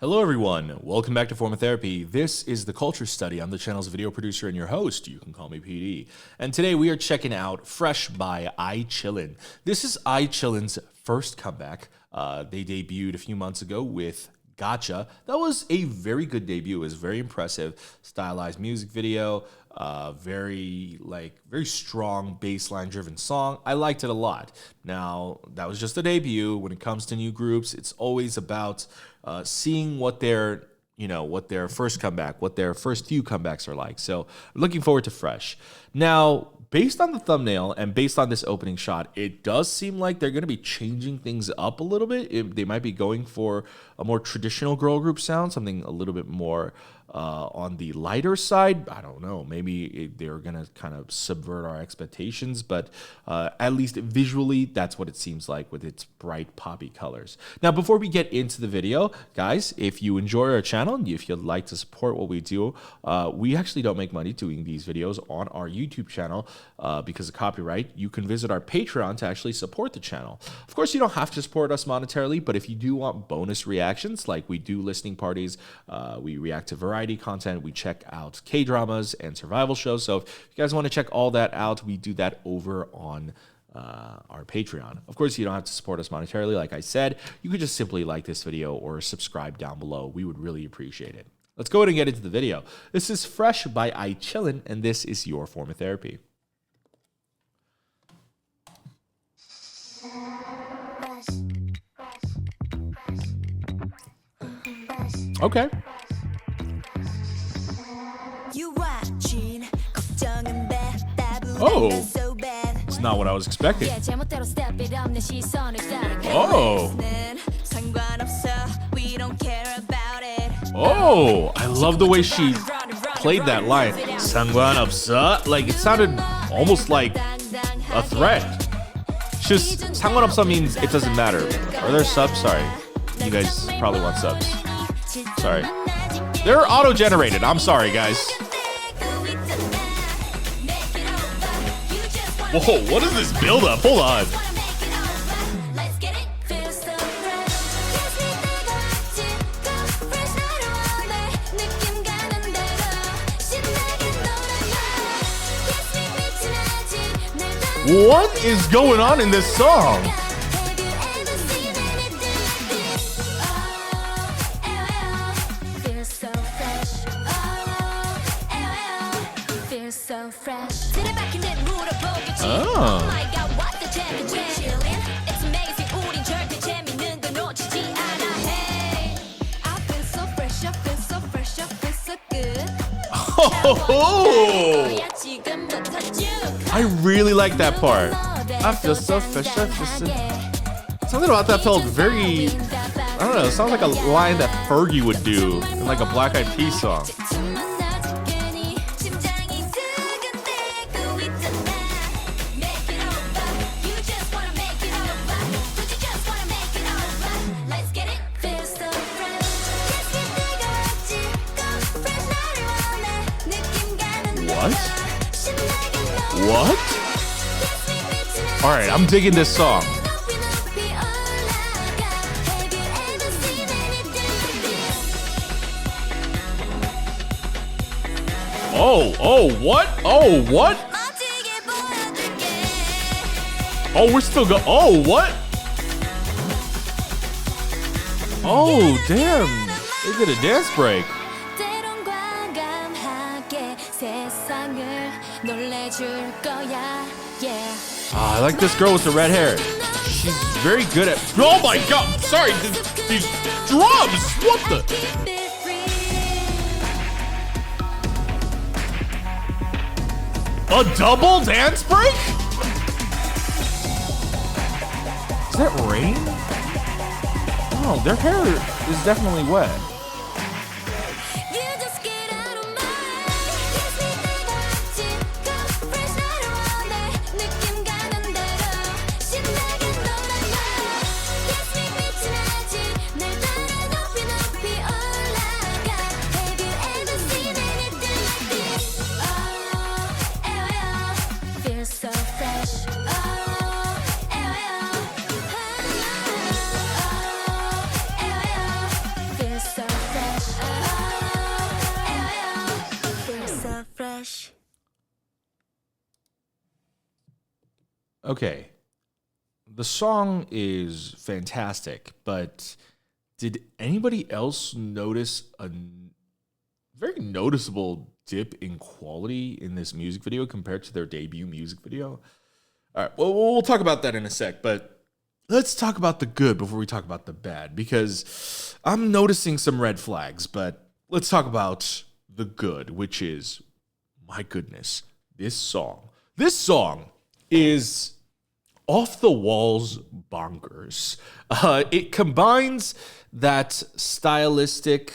Hello everyone, welcome back to Form Therapy. This is the Culture Study. I'm the channel's video producer and your host. You can call me PD. And today we are checking out Fresh by ICHILLIN. This is ICHILLIN's first comeback. They debuted a few months ago with Gotcha. That was a very good debut. It was very impressive, stylized music video, very strong baseline driven song. I liked it a lot. Now, that was just a debut. When it comes to new groups, it's always about seeing what their first comeback, what their first few comebacks are like. So I'm looking forward to Fresh. Now, based on the thumbnail and based on this opening shot, it does seem like they're going to be changing things up a little bit. They might be going for a more traditional girl group sound, something a little bit more on the lighter side. I don't know. Maybe they're going to kind of subvert our expectations, but at least visually, that's what it seems like with its bright poppy colors. Now, before we get into the video, guys, if you enjoy our channel, if you'd like to support what we do, we actually don't make money doing these videos on our YouTube channel because of copyright. You can visit our Patreon to actually support the channel. Of course, you don't have to support us monetarily, but if you do want bonus reactions, like we do listening parties, we react to variety content, we check out K-dramas and survival shows. So if you guys want to check all that out, we do that over on our Patreon. Of course, you don't have to support us monetarily. Like I said, you could just simply like this video or subscribe down below. We would really appreciate it. Let's go ahead and get into the video. This is Fresh by ICHILLIN, and this is your form of therapy. Okay. Oh, it's not what I was expecting. Oh, I love the way she played that line. 상관없어? Like, it sounded almost like a threat. Just, 상관없어 means it doesn't matter. Are there subs? Sorry. You guys probably want subs. Sorry. They're auto-generated. I'm sorry, guys. Whoa, what is this build-up? Hold on. What is going on in this song? Oh. Oh. I really like that part. I feel so fresh. Something about that felt very, I don't know, it sounds like a line that Fergie would do in like a Black Eyed Peas song. What? Alright, I'm digging this song. Oh, what? Oh, what? Oh, we're still go. Oh, what? Oh, damn. They did a dance break. I like this girl with the red hair. She's very good at. Oh my god! Sorry, these drums. What the? A double dance break? Is that rain? Oh, their hair is definitely wet. so Okay, the song is fantastic, but did anybody else notice a very noticeable dip in quality in this music video compared to their debut music video? All right, well, we'll talk about that in a sec, but let's talk about the good before we talk about the bad, because I'm noticing some red flags, but let's talk about the good, which is, my goodness, this song. This song is off the walls bonkers. It combines that stylistic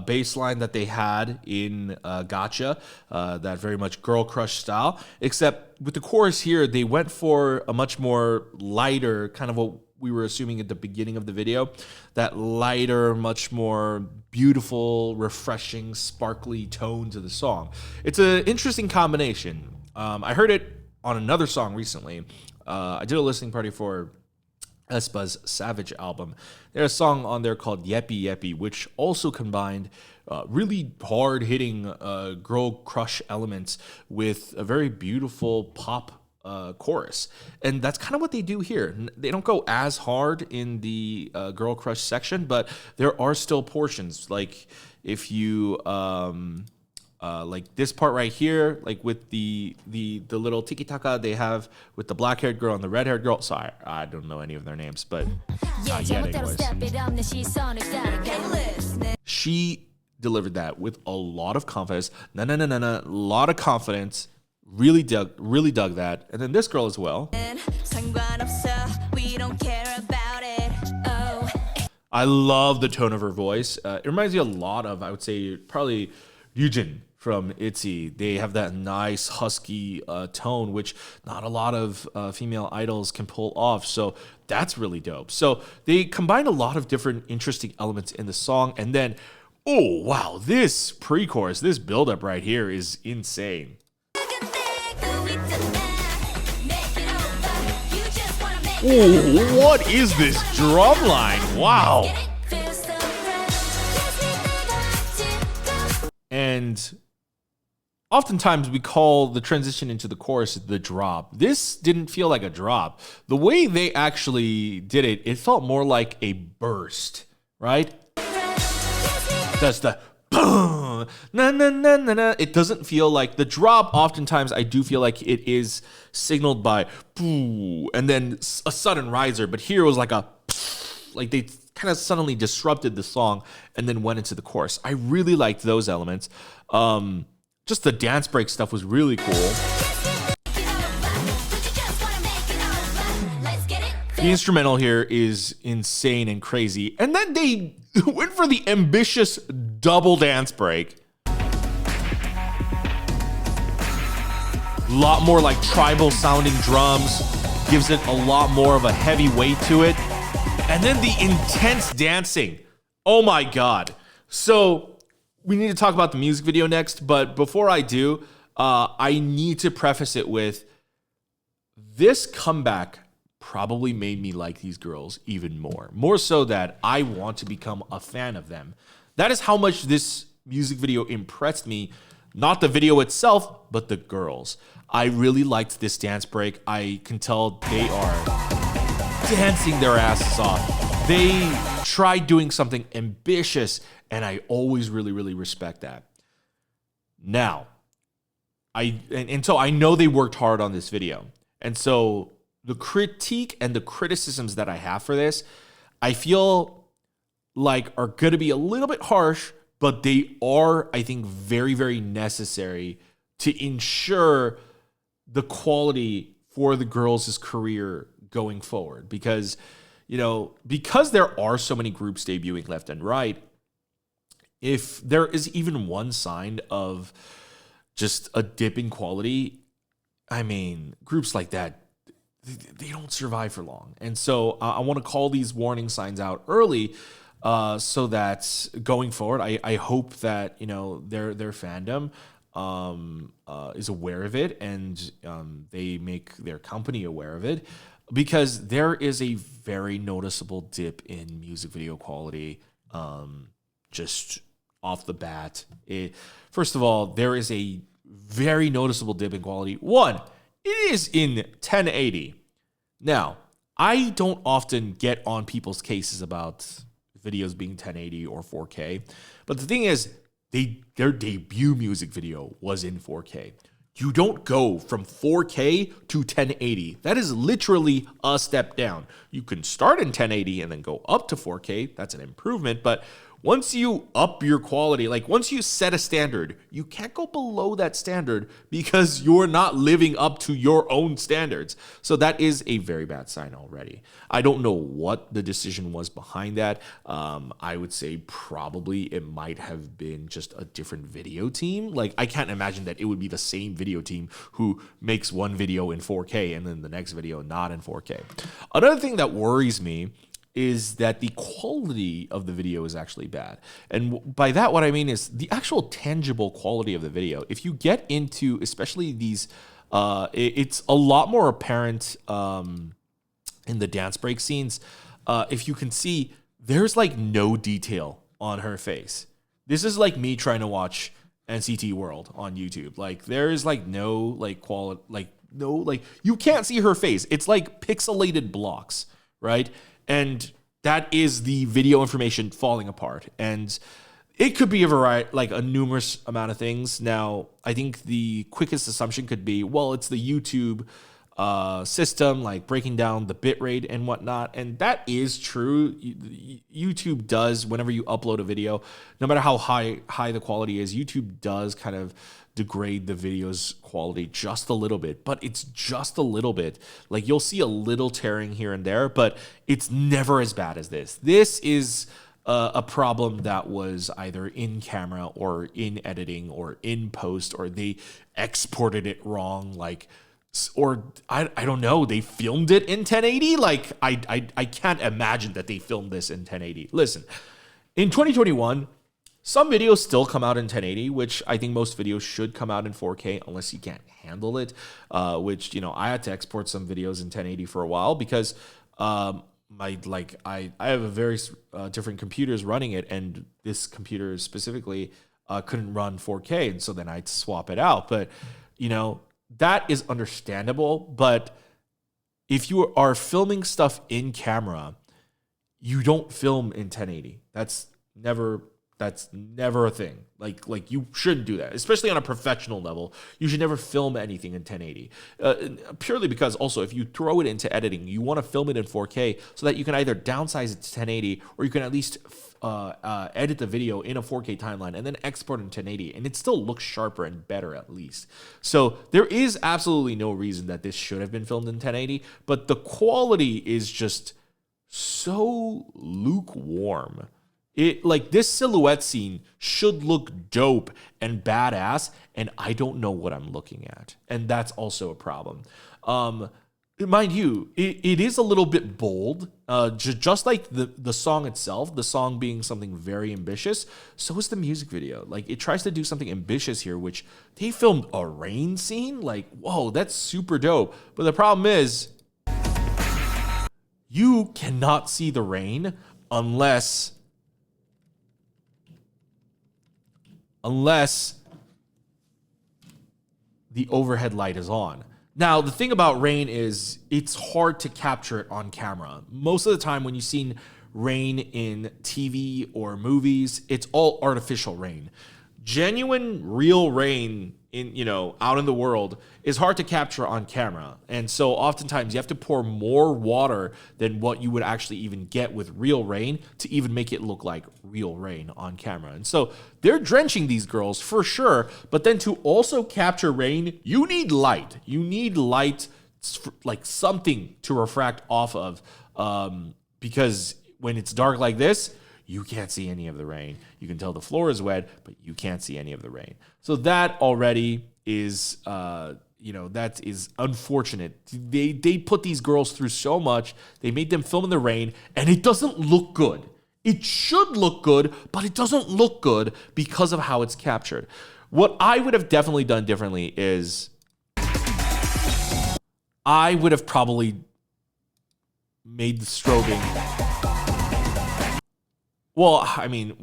bass line that they had in Gotcha, that very much girl crush style, except with the chorus here, they went for a much more lighter, kind of what we were assuming at the beginning of the video, that lighter, much more beautiful, refreshing, sparkly tone to the song. It's an interesting combination. I heard it on another song recently. I did a listening party for aespa's Savage album. There's a song on there called Yeppy Yeppy, which also combined really hard-hitting girl crush elements with a very beautiful pop chorus. And that's kind of what they do here. They don't go as hard in the girl crush section, but there are still portions. Like if you... like this part right here, like with the little tiki-taka they have with the black-haired girl and the red-haired girl. Sorry, I don't know any of their names, but anyways. She delivered that with a lot of confidence. A lot of confidence. Really dug that. And then this girl as well. I love the tone of her voice. It reminds me a lot of, I would say, probably Yujin from ITZY. They have that nice husky tone, which not a lot of female idols can pull off. So that's really dope. So they combine a lot of different interesting elements in the song. And then, oh, wow, this pre-chorus, this buildup right here is insane. Ooh, what is this drum line? Wow. And oftentimes we call the transition into the chorus the drop. This didn't feel like a drop. The way they actually did it, it felt more like a burst, right? That's the boom, na na na na na. It doesn't feel like the drop. Oftentimes I do feel like it is signaled by boo and then a sudden riser, but here it was like a like they kind of suddenly disrupted the song and then went into the chorus. I really liked those elements. Just the dance break stuff was really cool. The instrumental here is insane and crazy. And then they went for the ambitious double dance break. A lot more like tribal sounding drums, gives it a lot more of a heavy weight to it. And then the intense dancing. Oh my God. So we need to talk about the music video next, but before I do, I need to preface it with this comeback probably made me like these girls even more. More so that I want to become a fan of them. That is how much this music video impressed me. Not the video itself, but the girls. I really liked this dance break. I can tell they are dancing their asses off. They tried doing something ambitious, and I always really respect that. Now, so I know they worked hard on this video. And so the critique and the criticisms that I have for this, I feel like are going to be a little bit harsh, but they are, I think, very necessary to ensure the quality for the girls' career going forward. Because, because there are so many groups debuting left and right, if there is even one sign of just a dip in quality, I mean, groups like that, they don't survive for long. And so I want to call these warning signs out early, so that going forward, I hope that, their fandom is aware of it, and they make their company aware of it, because there is a very noticeable dip in music video quality, just off the bat. First of all, there is a very noticeable dip in quality. One, it is in 1080. Now, I don't often get on people's cases about videos being 1080 or 4K, but the thing is, their debut music video was in 4K. You don't go from 4K to 1080. That is literally a step down. You can start in 1080 and then go up to 4K. That's an improvement, but once you up your quality, like once you set a standard, you can't go below that standard because you're not living up to your own standards. So that is a very bad sign already. I don't know what the decision was behind that. I would say probably it might have been just a different video team. Like I can't imagine that it would be the same video team who makes one video in 4K and then the next video not in 4K. Another thing that worries me is that the quality of the video is actually bad. And by that, what I mean is the actual tangible quality of the video. If you get into, especially these, it's a lot more apparent in the dance break scenes. If you can see, there's like no detail on her face. This is like me trying to watch NCT World on YouTube. Like there is like no like quality, like no, like you can't see her face. It's like pixelated blocks, right? And that is the video information falling apart. And it could be a variety, like a numerous amount of things. Now, I think the quickest assumption could be, well, it's the YouTube system, like breaking down the bitrate and whatnot. And that is true. YouTube does, whenever you upload a video, no matter how high the quality is, YouTube does kind of degrade the video's quality just a little bit, but it's just a little bit. Like you'll see a little tearing here and there, but it's never as bad as this. This is a problem that was either in camera or in editing or in post, or they exported it wrong, like, or I don't know, they filmed it in 1080. Like I can't imagine that they filmed this in 1080. Listen, in 2021, some videos still come out in 1080, which I think most videos should come out in 4K unless you can't handle it, which, you know, I had to export some videos in 1080 for a while because I have a very different computers running it, and this computer specifically couldn't run 4K, and so then I had to swap it out. But, you know, that is understandable, but if you are filming stuff in camera, you don't film in 1080. That's never a thing. Like you shouldn't do that, especially on a professional level. You should never film anything in 1080. Purely because also if you throw it into editing, you want to film it in 4K so that you can either downsize it to 1080 or you can at least edit the video in a 4K timeline and then export in 1080, and it still looks sharper and better at least. So there is absolutely no reason that this should have been filmed in 1080, but the quality is just so lukewarm. It, like, this silhouette scene should look dope and badass, and I don't know what I'm looking at. And that's also a problem. Mind you, it is a little bit bold, just like the song itself, the song being something very ambitious. So is the music video. Like, it tries to do something ambitious here, which they filmed a rain scene. Like, whoa, that's super dope. But the problem is, you cannot see the rain unless the overhead light is on. Now, the thing about rain is it's hard to capture it on camera. Most of the time when you've seen rain in TV or movies, it's all artificial rain. Genuine, real rain in, you know, out in the world is hard to capture on camera. And so oftentimes you have to pour more water than what you would actually even get with real rain to even make it look like real rain on camera. And so they're drenching these girls for sure, but then to also capture rain, you need light. You need light, like something to refract off of, because when it's dark like this, you can't see any of the rain. You can tell the floor is wet, but you can't see any of the rain. So that already is, that is unfortunate. They put these girls through so much. They made them film in the rain, and it doesn't look good. It should look good, but it doesn't look good because of how it's captured. What I would have definitely done differently is I would have probably made the strobing. Well, I mean,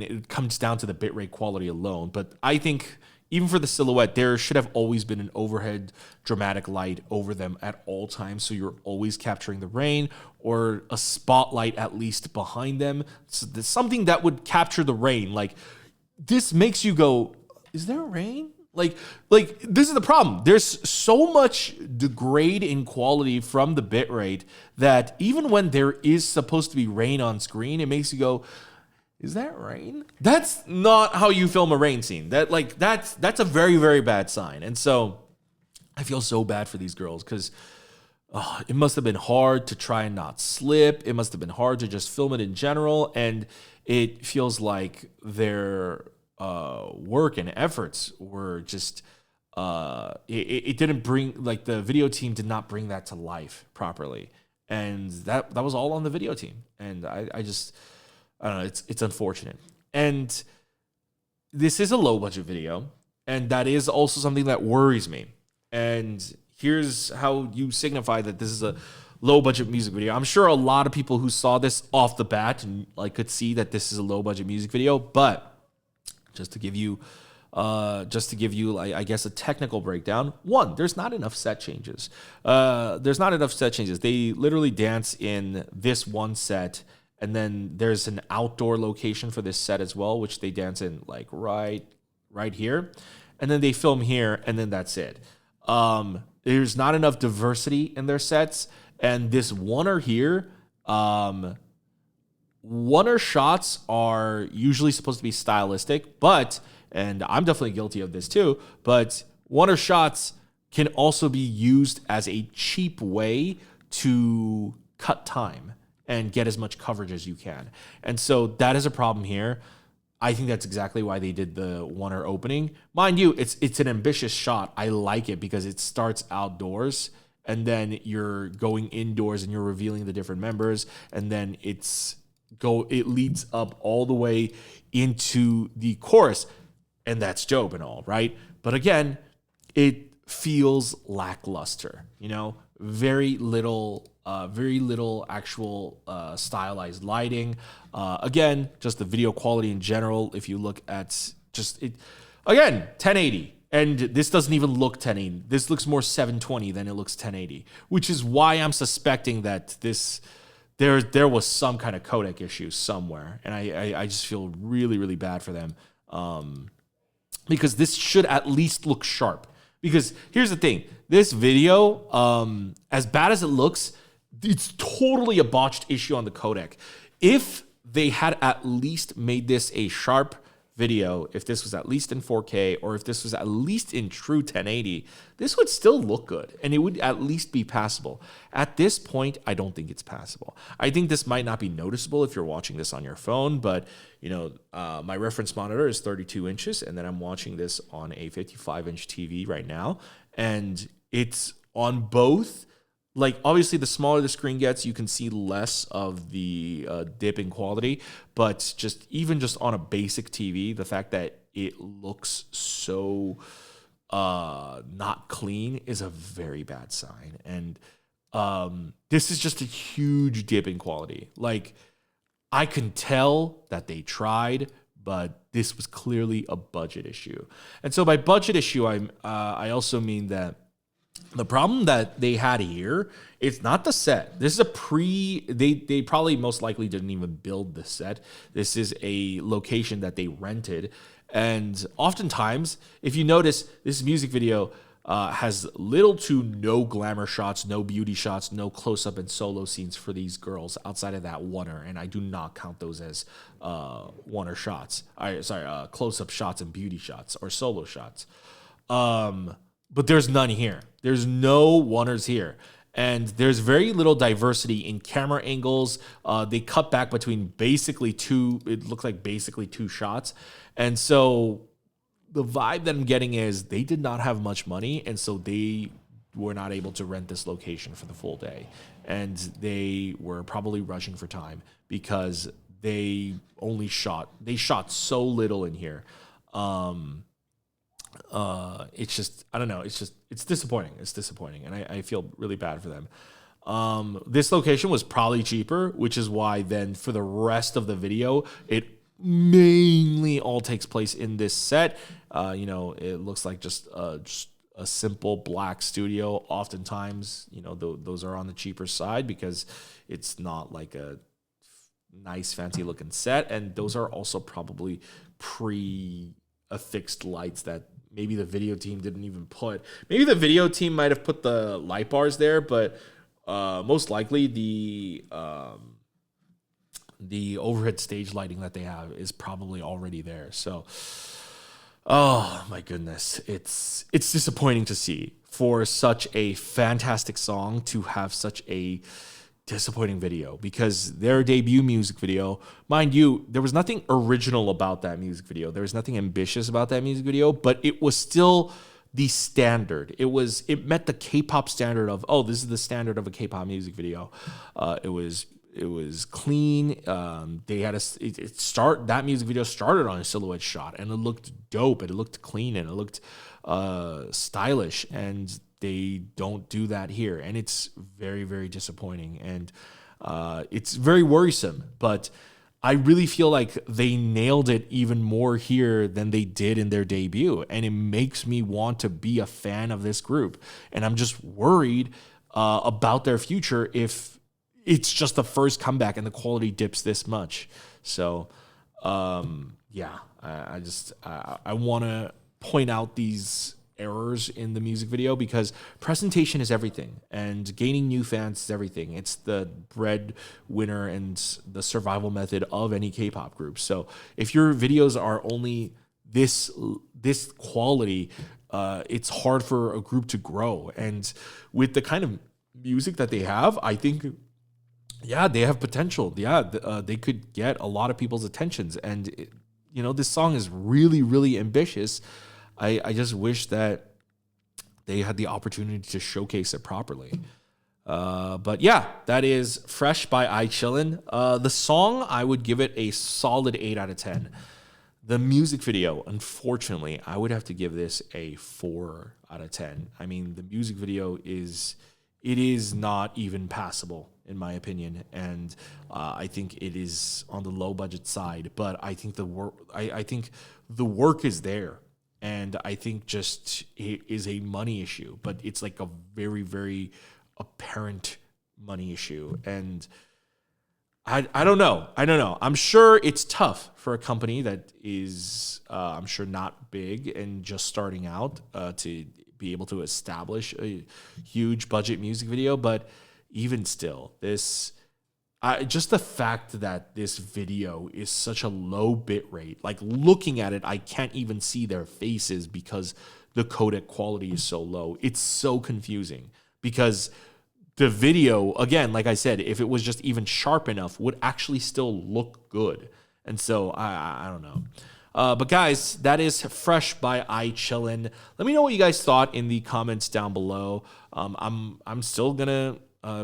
it comes down to the bitrate quality alone, but I think, even for the silhouette, there should have always been an overhead dramatic light over them at all times. So you're always capturing the rain, or a spotlight at least behind them. So there's something that would capture the rain. Like, this makes you go, is there rain? Like this is the problem. There's so much degrade in quality from the bitrate that even when there is supposed to be rain on screen, it makes you go, is that rain? That's not how you film a rain scene. That's a very, very bad sign. And so I feel so bad for these girls, because it must have been hard to try and not slip. It must have been hard to just film it in general. And it feels like their work and efforts were just, it didn't bring, like, the video team did not bring that to life properly. And that was all on the video team. And I don't know, it's unfortunate. And this is a low budget video, and that is also something that worries me. And here's how you signify that this is a low budget music video. I'm sure a lot of people who saw this off the bat and could see that this is a low budget music video, but just to give you, I guess, a technical breakdown. One, there's not enough set changes. They literally dance in this one set, and then there's an outdoor location for this set as well, which they dance in right here. And then they film here, and then that's it. There's not enough diversity in their sets. And this oneer here, oneer shots are usually supposed to be stylistic, and I'm definitely guilty of this too, but oneer shots can also be used as a cheap way to cut time and get as much coverage as you can. And so that is a problem here. I think that's exactly why they did the oneer opening. Mind you, it's an ambitious shot. I like it because it starts outdoors, and then you're going indoors and you're revealing the different members, and then it leads up all the way into the chorus, and that's dope and all, right? But again, it feels lackluster, very little actual stylized lighting. Again, just the video quality in general, if you look at just it, again, 1080. And this doesn't even look 1080. This looks more 720 than it looks 1080, which is why I'm suspecting that there was some kind of codec issue somewhere. And I just feel really, really bad for them, because this should at least look sharp. Because here's the thing. This video, as bad as it looks, it's totally a botched issue on the codec. If they had at least made this a sharp video, if this was at least in 4K, or if this was at least in true 1080, this would still look good, and it would at least be passable. At this point, I don't think it's passable. I think this might not be noticeable if you're watching this on your phone, but my reference monitor is 32 inches, and then I'm watching this on a 55-inch TV right now, and it's on both. Obviously, the smaller the screen gets, you can see less of the dip in quality. But even just on a basic TV, the fact that it looks so not clean is a very bad sign. And this is just a huge dip in quality. I can tell that they tried, but this was clearly a budget issue. And so by budget issue, I also mean that the problem that they had here, it's not the set. This is they probably most likely didn't even build the set. This is a location that they rented. And oftentimes, if you notice, this music video has little to no glamour shots, no beauty shots, no close-up and solo scenes for these girls outside of that oneer. And I do not count those as oneer shots. Close-up shots and beauty shots or solo shots. But there's none here. There's no oneers here. And there's very little diversity in camera angles. They cut back between basically two shots. And so the vibe that I'm getting is they did not have much money, and so they were not able to rent this location for the full day. And they were probably rushing for time because they shot so little in here. It's just, I don't know. It's disappointing. It's disappointing. And I feel really bad for them. This location was probably cheaper, which is why then for the rest of the video, it mainly only all takes place in this set. You know, it looks like just a simple black studio. Oftentimes, you know, those are on the cheaper side because it's not like a nice fancy looking set, and those are also probably pre-affixed lights that maybe the video team didn't even put. Maybe the video team might have put the light bars there, but most likely the overhead stage lighting that they have is probably already there. So, oh my goodness, it's disappointing to see for such a fantastic song to have such a disappointing video, because their debut music video, mind you, there was nothing original about that music video. There was nothing ambitious about that music video, but it was still the standard. It met the K-pop standard of, oh, this is the standard of a K-pop music video. It was clean. They had that music video started on a silhouette shot, and it looked dope, and it looked clean, and it looked stylish, and they don't do that here, and it's very, very disappointing, and it's very worrisome. But I really feel like they nailed it even more here than they did in their debut, and it makes me want to be a fan of this group. And I'm just worried about their future if it's just the first comeback and the quality dips this much. So, yeah, I want to point out these errors in the music video, because presentation is everything, and gaining new fans is everything. It's the breadwinner and the survival method of any K-pop group. So if your videos are only this quality, it's hard for a group to grow. And with the kind of music that they have, I think, yeah, they have potential. Yeah, they could get a lot of people's attentions. And you know, this song is really, really ambitious. I just wish that they had the opportunity to showcase it properly. But yeah, that is Fresh by ICHILLIN. The song, I would give it a solid 8 out of 10. The music video, unfortunately, I would have to give this a 4 out of 10. I mean, the music video is not even passable, in my opinion, and I think it is on the low budget side. But I think I think the work is there. And I think just it is a money issue, but it's like a very, very apparent money issue. And I don't know. I'm sure it's tough for a company that is, I'm sure, not big and just starting out to be able to establish a huge budget music video. But even still, just the fact that this video is such a low bit rate, like looking at it, I can't even see their faces because the codec quality is so low. It's so confusing, because the video, again, like I said, if it was just even sharp enough, would actually still look good. And so I don't know. But guys, that is Fresh by ICHILLIN. Let me know what you guys thought in the comments down below. I'm still gonna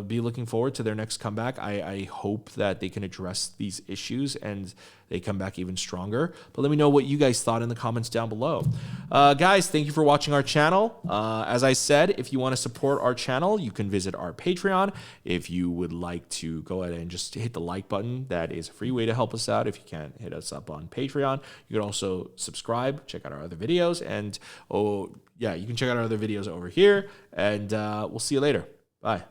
be looking forward to their next comeback. I hope that they can address these issues and they come back even stronger. But let me know what you guys thought in the comments down below. Guys, thank you for watching our channel. As I said, if you want to support our channel, you can visit our Patreon. If you would like to go ahead and just hit the like button, that is a free way to help us out. If you can't hit us up on Patreon, you can also subscribe, check out our other videos, and you can check out our other videos over here. And we'll see you later. Bye.